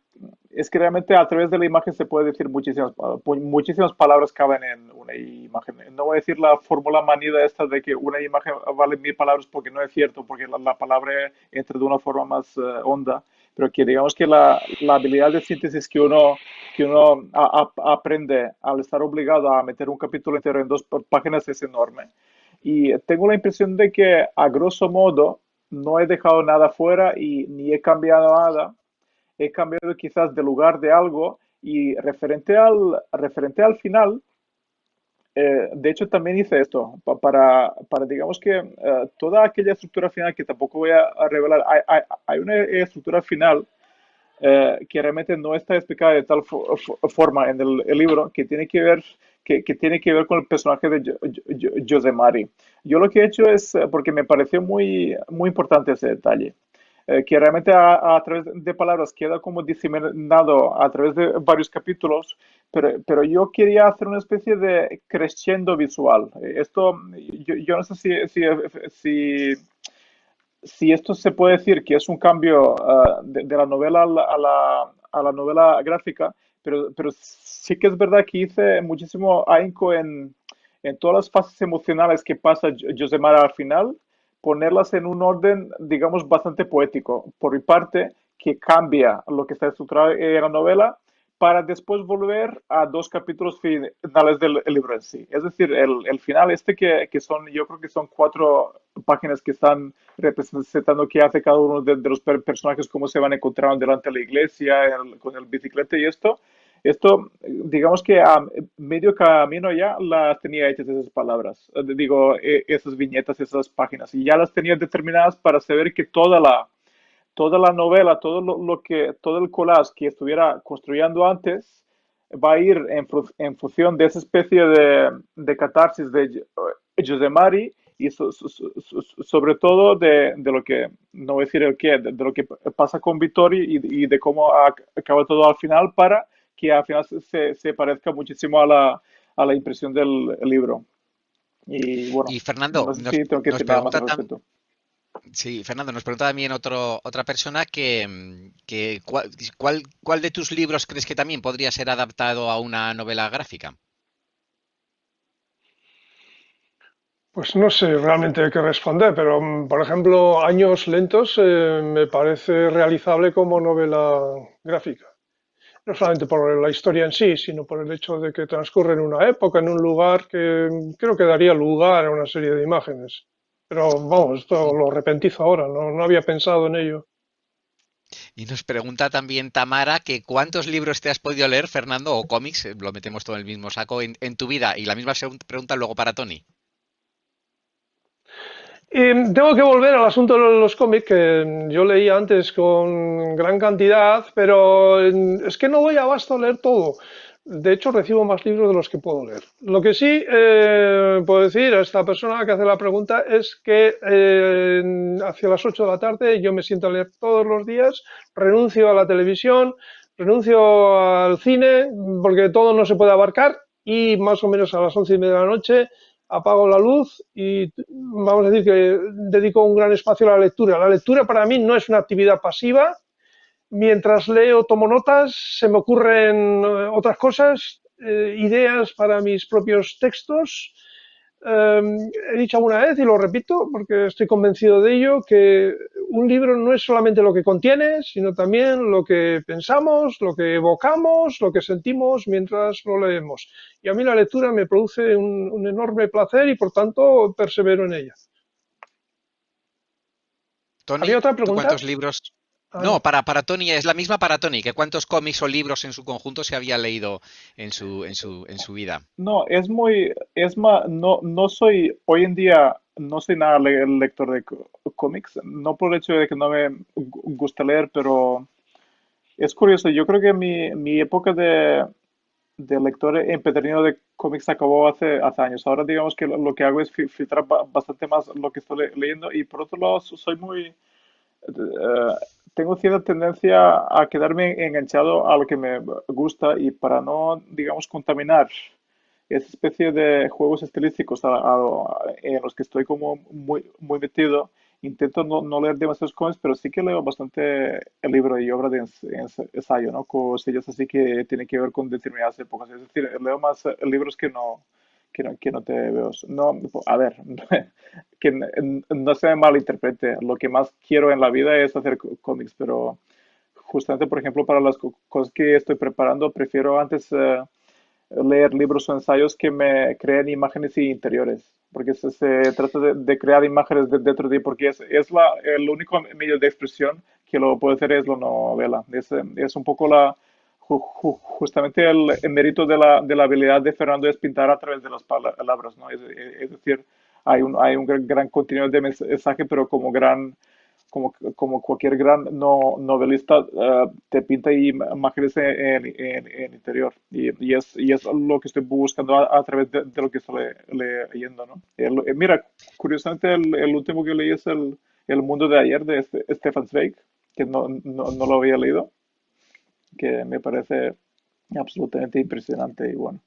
es que realmente a través de la imagen se puede decir muchísimas palabras caben en una imagen. No voy a decir la fórmula manida esta de que una imagen vale 1000 palabras, porque no es cierto, porque la palabra entra de una forma más honda, pero que digamos que la habilidad de síntesis que uno aprende al estar obligado a meter un capítulo entero en 2 páginas es enorme. Y tengo la impresión de que, a grosso modo, no he dejado nada fuera y ni he cambiado nada. He cambiado quizás de lugar de algo, y referente al final, de hecho también hice esto, para digamos que toda aquella estructura final, que tampoco voy a revelar. Hay una estructura final que realmente no está explicada de tal forma en el libro, que tiene que ver con el personaje de José Mari. Yo lo que he hecho es, porque me pareció muy, muy importante ese detalle, que realmente a través de palabras queda como diseminado a través de varios capítulos, pero yo quería hacer una especie de crescendo visual. Esto, yo no sé si, si esto se puede decir que es un cambio de la novela a la novela gráfica, pero sí que es verdad que hice muchísimo ahínco en todas las fases emocionales que pasa Josemar al final, ponerlas en un orden, digamos, bastante poético. Por mi parte, que cambia lo que está estructurado en la novela para después volver a dos capítulos finales del libro en sí. Es decir, el final este que son, yo creo que son 4 páginas que están representando qué hace cada uno de los personajes, cómo se van encontrando delante de la iglesia, con el bicicleta y esto, digamos que a medio camino ya las tenía hechas esas palabras, digo, esas viñetas, esas páginas, y ya las tenía determinadas para saber que toda la novela, todo el collage que estuviera construyendo antes va a ir en función de esa especie de catarsis de José Mari y sobre todo de lo que, no voy a decir el qué, de lo que pasa con Vittori y de cómo acaba todo al final para que al final se parezca muchísimo a la impresión del libro. Y bueno, Y Fernando, no sé si tengo que nos decir nada más pregunta al respecto. sí, Fernando, nos pregunta también otra persona que cuál de tus libros crees que también podría ser adaptado a una novela gráfica. Pues no sé realmente qué responder, pero por ejemplo, Años Lentos me parece realizable como novela gráfica. No solamente por la historia en sí, sino por el hecho de que transcurre en una época, en un lugar que creo que daría lugar a una serie de imágenes. Pero vamos, esto lo repentizo ahora, no había pensado en ello. Y nos pregunta también Tamara que cuántos libros te has podido leer, Fernando, o cómics, lo metemos todo en el mismo saco, en tu vida. Y la misma pregunta luego para Tony. Tengo que volver al asunto de los cómics que yo leía antes con gran cantidad, pero es que no doy abasto a leer todo. De hecho, recibo más libros de los que puedo leer. Lo que sí puedo decir a esta persona que hace la pregunta es que hacia las 8 de la tarde yo me siento a leer todos los días, renuncio a la televisión, renuncio al cine, porque todo no se puede abarcar, y más o menos a las 11:30 de la noche apago la luz y vamos a decir que dedico un gran espacio a la lectura. La lectura para mí no es una actividad pasiva. Mientras leo, tomo notas, se me ocurren otras cosas, ideas para mis propios textos. Eh, He dicho alguna vez y lo repito porque estoy convencido de ello, que un libro no es solamente lo que contiene, sino también lo que pensamos, lo que evocamos, lo que sentimos mientras lo leemos. Y a mí la lectura me produce un enorme placer y por tanto persevero en ella. ¿Había Tony, otra ¿tú pregunta? cuántos libros? Ah, No, no. para Tony, es la misma para Tony, que cuántos cómics o libros en su conjunto se había leído en su vida. No, es más, no soy, hoy en día no soy nada lector de cómics, no por el hecho de que no me gusta leer, pero es curioso, yo creo que mi época de lector empedernido de cómics acabó hace años. Ahora digamos que lo que hago es filtrar bastante más lo que estoy leyendo y por otro lado soy muy, tengo cierta tendencia a quedarme enganchado a lo que me gusta y para no, digamos, contaminar esa especie de juegos estilísticos en los que estoy como muy metido, intento no leer demasiados cómics, pero sí que leo bastante el libro y obra de ensayo, ¿no? Cosillas así que tienen que ver con determinadas épocas. Es decir, leo más libros que no te veo. No, a ver, que no se me malinterprete. Lo que más quiero en la vida es hacer cómics, pero justamente, por ejemplo, para las cosas que estoy preparando, prefiero antes leer libros o ensayos que me creen imágenes y interiores, porque se trata de crear imágenes dentro de ti, porque es el único medio de expresión que lo puede hacer es la novela. Es un poco justamente el mérito de la habilidad de Fernando es pintar a través de las palabras, ¿no? Es decir, hay un gran contenido de mensaje, pero como cualquier gran novelista, te pinta imágenes en interior. Y es lo que estoy buscando a través de lo que estoy leyendo, ¿no? Mira, curiosamente el último que leí es El mundo de ayer de Stefan Zweig, que no lo había leído, que me parece absolutamente impresionante y bueno.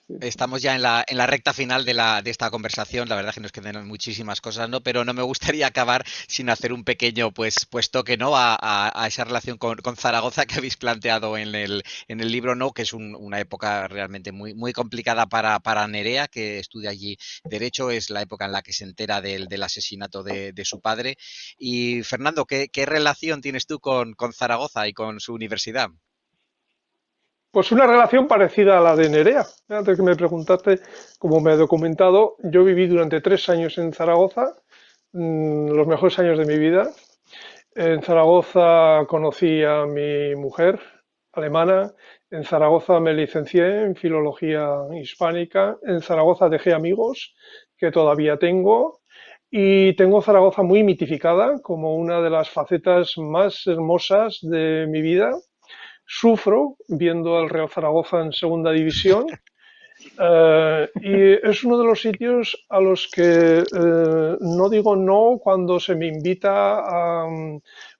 Sí, Estamos ya en la recta final de esta conversación. La verdad es que nos quedan muchísimas cosas, ¿no? Pero no me gustaría acabar sin hacer un pequeño pues toque, ¿no? A esa relación con Zaragoza que habéis planteado en el libro, ¿no? Que es una época realmente muy complicada para Nerea, que estudia allí Derecho. Es la época en la que se entera del asesinato de su padre. Y Fernando, ¿qué relación tienes tú con Zaragoza y con su universidad? Pues una relación parecida a la de Nerea. Antes que me preguntaste cómo me he documentado, yo viví durante 3 años en Zaragoza, los mejores años de mi vida. En Zaragoza conocí a mi mujer alemana. En Zaragoza me licencié en filología hispánica. En Zaragoza dejé amigos que todavía tengo. Y tengo Zaragoza muy mitificada como una de las facetas más hermosas de mi vida. Sufro viendo al Real Zaragoza en segunda división. Y es uno de los sitios a los que no digo no cuando se me invita a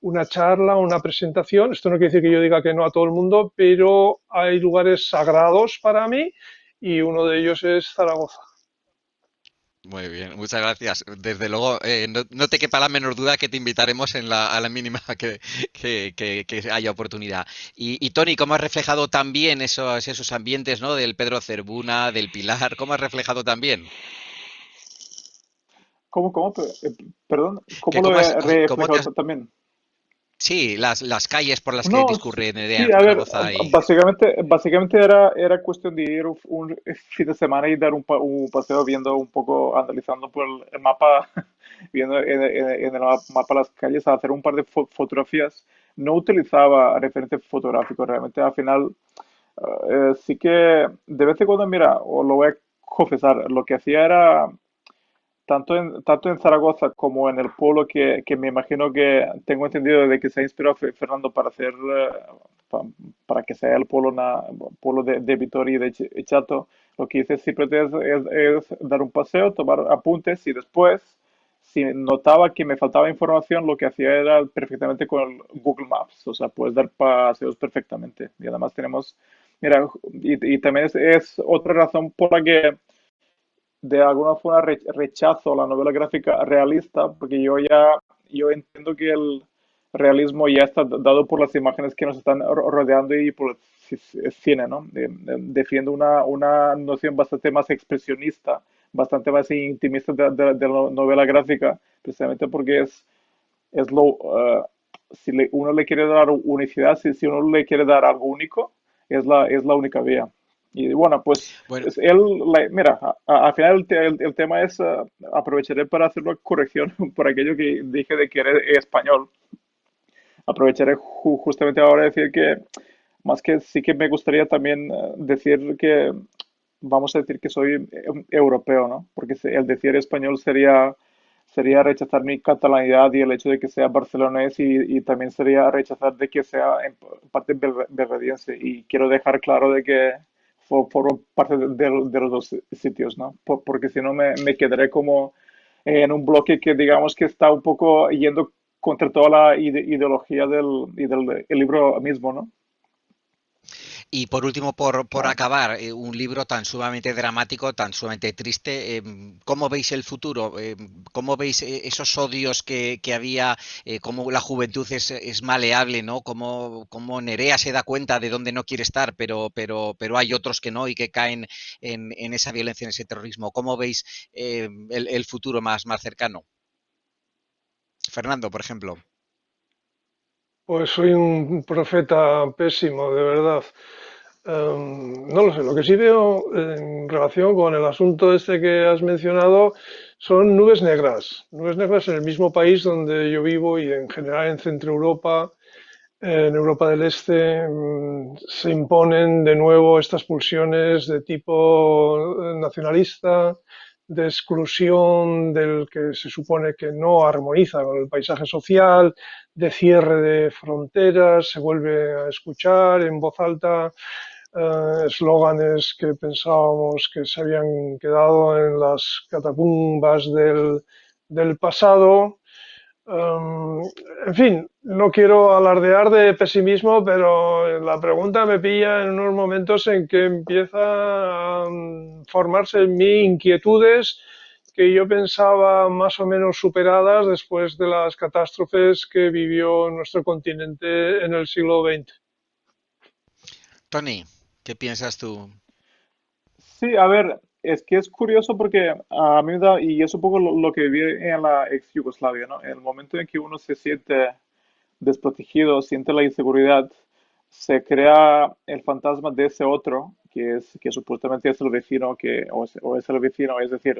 una charla, una presentación. Esto no quiere decir que yo diga que no a todo el mundo, pero hay lugares sagrados para mí y uno de ellos es Zaragoza. Muy bien, muchas gracias. Desde luego, no te quepa la menor duda que te invitaremos a la mínima que haya oportunidad. Y Tony, ¿cómo has reflejado también esos ambientes, ¿no? Del Pedro Cervuna, del Pilar, ¿cómo has reflejado también? ¿Cómo? Perdón, ¿cómo Que lo he cómo te reflejado has, también? sí, las calles por las que No, discurre Nerea sí, en a ver, Zaragoza y básicamente era cuestión de ir un fin de semana y dar un paseo viendo un poco, analizando por el mapa, viendo en el mapa las calles, hacer un par de fotografías. No utilizaba referente fotográfico, realmente al final sí que de vez en cuando, mira, o lo voy a confesar, lo que hacía era tanto en Zaragoza como en el pueblo que me imagino que tengo entendido de que se ha inspirado Fernando para hacer, para que sea el pueblo, pueblo de Vitoria y de Chato. Lo que hice siempre es dar un paseo, tomar apuntes y después, si notaba que me faltaba información, lo que hacía era perfectamente con el Google Maps. O sea, puedes dar paseos perfectamente. Y además tenemos, mira, y también es otra razón por la que de alguna forma rechazo la novela gráfica realista, porque yo entiendo que el realismo ya está dado por las imágenes que nos están rodeando y por el cine, ¿no? Defiendo una noción bastante más expresionista, bastante más intimista de la novela gráfica, precisamente porque es si uno le quiere dar unicidad, si uno le quiere dar algo único, es la única vía. Y bueno, pues bueno, mira, al final el tema es, aprovecharé para hacer una corrección por aquello que dije de que eres español. Aprovecharé justamente ahora decir que, más que sí que me gustaría también decir que, vamos a decir que soy europeo, ¿no? Porque el decir español sería rechazar mi catalanidad y el hecho de que sea barcelonés y también sería rechazar de que sea en parte berrediense. Y quiero dejar claro de que formo parte de los dos sitios, ¿no? Porque si no me quedaré como en un bloque que digamos que está un poco yendo contra toda la ideología del el libro mismo, ¿no? y por último, por acabar, un libro tan sumamente dramático, tan sumamente triste, ¿cómo veis el futuro? ¿Cómo veis esos odios que había? ¿Cómo la juventud es maleable, ¿no? ¿Cómo Nerea se da cuenta de dónde no quiere estar, pero hay otros que no y que caen en esa violencia, en ese terrorismo? ¿Cómo veis el futuro más cercano? Fernando, por ejemplo. Pues soy un profeta pésimo, de verdad. No lo sé, lo que sí veo en relación con el asunto este que has mencionado son nubes negras en el mismo país donde yo vivo y en general en Centro Europa, en Europa del Este, se imponen de nuevo estas pulsiones de tipo nacionalista, de exclusión del que se supone que no armoniza con el paisaje social, de cierre de fronteras, se vuelve a escuchar en voz alta eslóganes que pensábamos que se habían quedado en las catacumbas del pasado. Um, en fin, no quiero alardear de pesimismo, pero la pregunta me pilla en unos momentos en que empieza a formarse en mí inquietudes que yo pensaba más o menos superadas después de las catástrofes que vivió nuestro continente en el siglo XX. Tony, ¿qué piensas tú? Sí, a ver, es que es curioso porque a mí me da, y es un poco lo que viví en la ex Yugoslavia, ¿no? En el momento en que uno se siente desprotegido, siente la inseguridad, se crea el fantasma de ese otro, que supuestamente es el vecino, o es el vecino, es decir,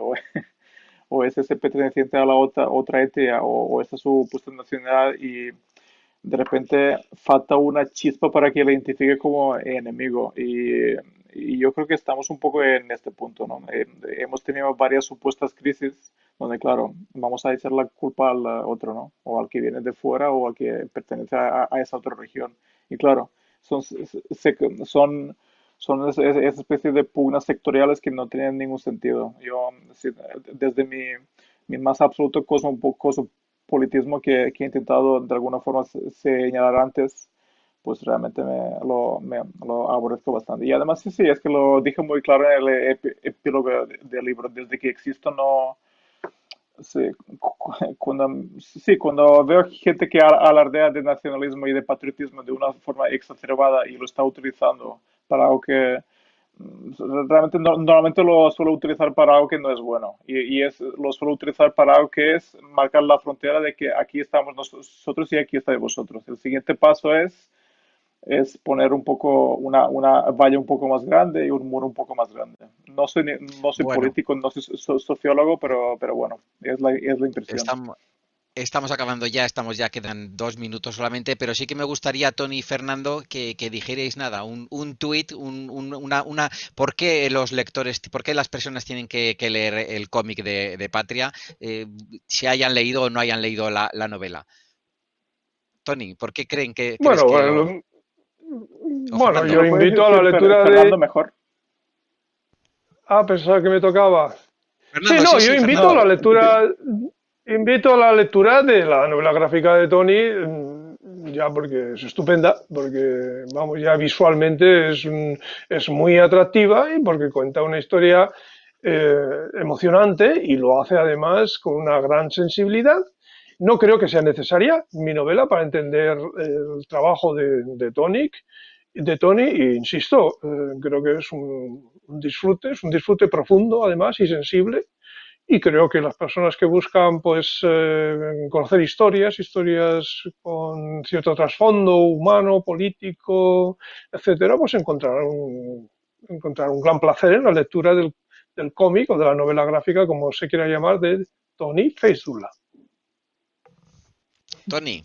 o es ese perteneciente a la otra etnia, o esa es su puesta nacionalidad, y de repente falta una chispa para que le identifique como enemigo. Y yo creo que estamos un poco en este punto, ¿no? Hemos tenido varias supuestas crisis donde, claro, vamos a echar la culpa al otro, ¿no? O al que viene de fuera o al que pertenece a esa otra región. Y claro, son, son, esa especie de pugnas sectoriales que no tienen ningún sentido. Yo, sí, desde mi más absoluto cosmopolitismo que he intentado de alguna forma señalar antes, pues realmente me lo aborrezco bastante. Y además, sí, sí, es que lo dije muy claro en el epílogo del libro, desde que existo no. Sí, cuando, sí, cuando veo gente que alardea de nacionalismo y de patriotismo de una forma exacerbada y lo está utilizando para algo que realmente normalmente lo suelo utilizar para algo que no es bueno lo suelo utilizar para algo que es marcar la frontera de que aquí estamos nosotros y aquí estáis vosotros. El siguiente paso es poner un poco una valla un poco más grande y un muro un poco más grande. No soy Bueno, político, no soy sociólogo, pero bueno, es la impresión. estamos, estamos acabando ya, estamos ya, quedan 2 minutos solamente, pero sí que me gustaría, Tony y Fernando, que dijerais nada, un tuit, ¿por qué los lectores, por qué las personas tienen que leer el cómic de Patria, si hayan leído o no hayan leído la novela? Tony, ¿por qué crees Bueno, que lo... bueno, o bueno, ¿Me Fernando? yo lo puedes invito a la decir, lectura Fernando, de... mejor? Ah, pensaba que me tocaba. Sí, Fernando, no, sí, yo sí, invito a Fernando. la No, lectura, invito a la lectura de la novela gráfica de Tony, ya porque es estupenda, porque vamos, ya visualmente es muy atractiva y porque cuenta una historia emocionante y lo hace además con una gran sensibilidad. No creo que sea necesaria mi novela para entender el trabajo de Tony, e insisto, creo que es un disfrute profundo además y sensible, y creo que las personas que buscan pues conocer historias con cierto trasfondo humano, político, etcétera, pues encontrar un gran placer en la lectura del cómic o de la novela gráfica, como se quiera llamar, de Tony Feisula. Tony,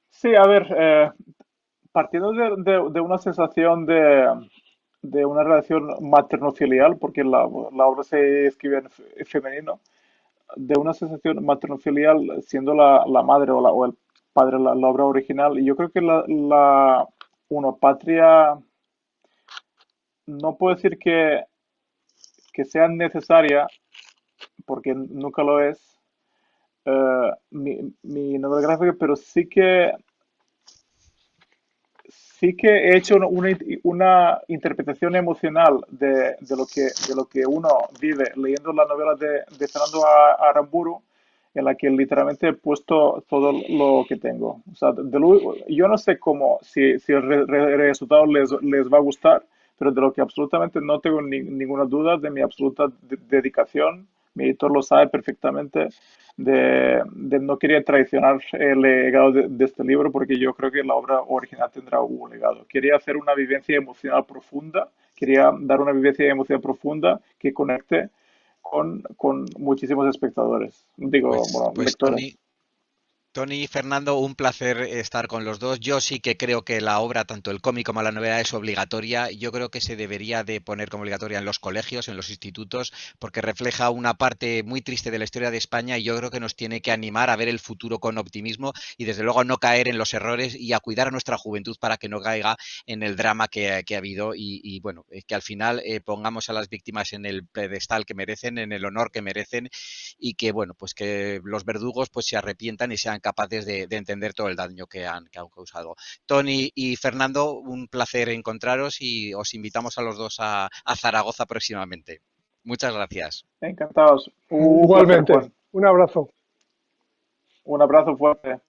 sí, a ver, partiendo de una sensación de una relación materno-filial, porque la obra se escribe en femenino, de una sensación materno-filial siendo la madre o el padre la obra original. Y yo creo que uno, Patria, no puedo decir que sea necesaria, porque nunca lo es, mi novela gráfica, pero sí que he hecho una interpretación emocional de lo que uno vive leyendo la novela de Fernando Aramburu, en la que literalmente he puesto todo lo que tengo. O sea, yo no sé cómo, si el resultado les va a gustar, pero de lo que absolutamente no tengo ninguna duda de mi absoluta dedicación, mi editor lo sabe perfectamente, de no quería traicionar el legado de este libro porque yo creo que la obra original tendrá un legado. Quería hacer una vivencia emocional profunda, quería dar una vivencia emocional profunda que conecte con muchísimos espectadores, digo, pues, bueno, pues Tony, lectores. Tony y Fernando, un placer estar con los dos. Yo sí que creo que la obra, tanto el cómic como la novela, es obligatoria. Yo creo que se debería de poner como obligatoria en los colegios, en los institutos, porque refleja una parte muy triste de la historia de España y yo creo que nos tiene que animar a ver el futuro con optimismo y desde luego a no caer en los errores y a cuidar a nuestra juventud para que no caiga en el drama que ha habido y bueno, que al final pongamos a las víctimas en el pedestal que merecen, en el honor que merecen y que bueno, pues que los verdugos pues se arrepientan y sean capaces de entender todo el daño que han causado. Tony y Fernando, un placer encontraros y os invitamos a los dos a Zaragoza próximamente. Muchas gracias. Encantados. Un placer, Igualmente, Juan. un abrazo. Un abrazo fuerte.